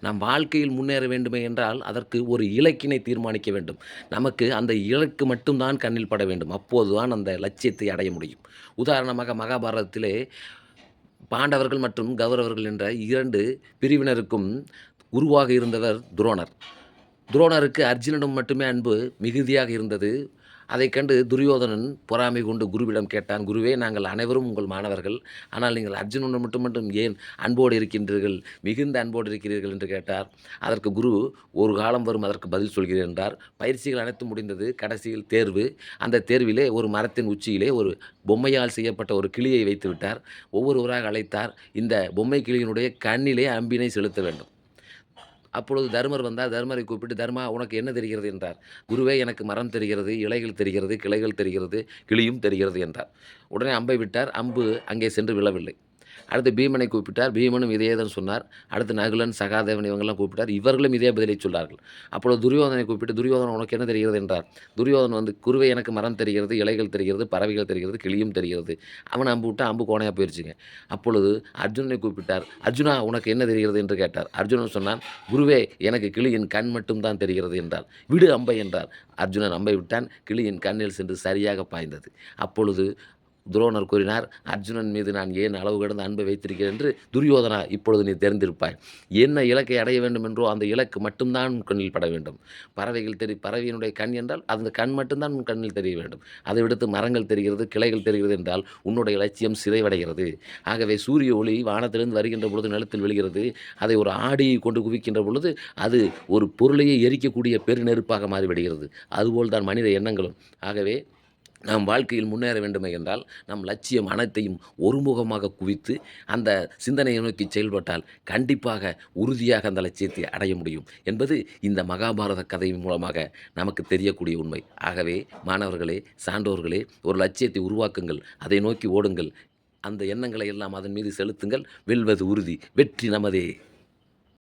நாம் வாழ்க்கையில் முன்னேற வேண்டுமே என்றால், அதற்கு ஒரு இலக்கினை தீர்மானிக்க வேண்டும். நமக்கு அந்த இலக்கு மட்டும் தான் கண்ணில் பட வேண்டும். அப்போதுதான் அந்த லட்சியத்தை அடைய முடியும். உதாரணமாக மகாபாரதத்திலே பாண்டவர்கள் மற்றும் கௌரவர்கள் என்ற 2 பிரிவினருக்கும் குருவாக இருந்தவர் துரோணர். துரோணருக்கு அர்ஜுனனிடம் மட்டுமே அன்பு மிகுதியாக இருந்தது. அதைக் கண்டு துரியோதனன் பொறாமை கொண்டு குருவிடம் கேட்டான், "குருவே, நாங்கள் அனைவரும் உங்கள் மாணவர்கள். ஆனால் நீங்கள் அர்ஜுனனிடம் மட்டும் ஏன் அன்போடு இருக்கின்றீர்கள்? மிகுந்த அன்போடு இருக்கிறீர்கள்" என்று கேட்டார். அதற்கு குரு, "ஒரு காலம் வரும், அதற்கு பதில் சொல்கிறேன்" என்றார். பயிற்சிகள் அனைத்தும் முடிந்தது. கடைசியில் தேர்வு. அந்த தேர்விலே ஒரு மரத்தின் உச்சியிலே ஒரு பொம்மையால் செய்யப்பட்ட ஒரு கிளியை வைத்து விட்டார். ஒவ்வொருவராக அழைத்தார். இந்த பொம்மை கிளியினுடைய கண்ணிலே அம்பினை செலுத்த வேண்டும். அப்பொழுது தருமர் வந்தார். தருமரை கூப்பிட்டு, "தர்மா, உனக்கு என்ன தெரிகிறது?" என்றார். "குருவே, எனக்கு மரம் தெரிகிறது, இலைகள் தெரிகிறது, கிளைகள் தெரிகிறது, கிளியும் தெரிகிறது" என்றார். உடனே அம்பை விட்டார். அம்பு அங்கே சென்று விழவில்லை. அடுத்து பீமனை கூப்பிட்டார். பீமனும் இதே தான் சொன்னார். அடுத்து நகுலன், சகாதேவன் இவங்கெல்லாம் கூப்பிட்டார். இவர்களும் இதே பதிலை சொன்னார்கள். அப்பொழுது துரியோதனை கூப்பிட்டு, "துரியோதனன், உனக்கு என்ன தெரிகிறது?" என்றார். துரியோதனன் வந்து, "குருவே, எனக்கு மரம் தெரிகிறது, இலைகள் தெரிகிறது, பறவைகள் தெரிகிறது, கிளியும் தெரிகிறது." அவன் அம்பு விட்டான். அம்பு கோணையா போயிருச்சுங்க. அப்பொழுது அர்ஜுனனை கூப்பிட்டார். "அர்ஜுனா, உனக்கு என்ன தெரிகிறது?" என்று கேட்டார். அர்ஜுனன் சொன்னான், "குருவே, எனக்கு கிளியின் கண் மட்டும் தான் தெரிகிறது" என்றார். "விடு அம்பை" என்றார். அர்ஜுனன் அம்பை விட்டான். கிளியின் கண்ணில் சென்று சரியாக பாய்ந்தது. அப்பொழுது துரோணர் கூறினார், "அர்ஜுனன் மீது நான் ஏன் அளவு கடந்த அன்பை வைத்திருக்கிறேன் என்று துரியோதனா, இப்பொழுது நீ தெரிந்திருப்பாய். என்ன இலக்கை அடைய வேண்டும் என்றோ அந்த இலக்கு மட்டும்தான் உன் கண்ணில் பட வேண்டும். பறவையினுடைய கண் என்றால் அந்த கண் மட்டும்தான் உன் கண்ணில் தெரிய வேண்டும். அதை விடுத்து மரங்கள் தெரிகிறது, கிளைகள் தெரிகிறது என்றால் உன்னுடைய லட்சியம் சிதைவடைகிறது. ஆகவே சூரிய ஒளி வானத்திலிருந்து வருகின்ற பொழுது நிலத்தில் விழுகிறது. அதை ஒரு ஆடியை கொண்டு குவிக்கின்ற பொழுது அது ஒரு பொருளையே எரிக்கக்கூடிய பெருநெருப்பாக மாறிவிடுகிறது. அதுபோல் தான் மனித எண்ணங்களும். ஆகவே நாம் வாழ்க்கையில் முன்னேற வேண்டுமே என்றால், நம் லட்சியம் அனைத்தையும் ஒருமுகமாக குவித்து, அந்த சிந்தனையை நோக்கி செயல்பட்டால், கண்டிப்பாக உறுதியாக அந்த லட்சியத்தை அடைய முடியும் என்பது இந்த மகாபாரத கதை மூலமாக நமக்கு தெரியக்கூடிய உண்மை. ஆகவே மாணவர்களே, சான்றோர்களே, ஒரு லட்சியத்தை உருவாக்குங்கள். அதை நோக்கி ஓடுங்கள். அந்த எண்ணங்களை எல்லாம் அதன் மீது செலுத்துங்கள். வெல்வது உறுதி. வெற்றி நமதே!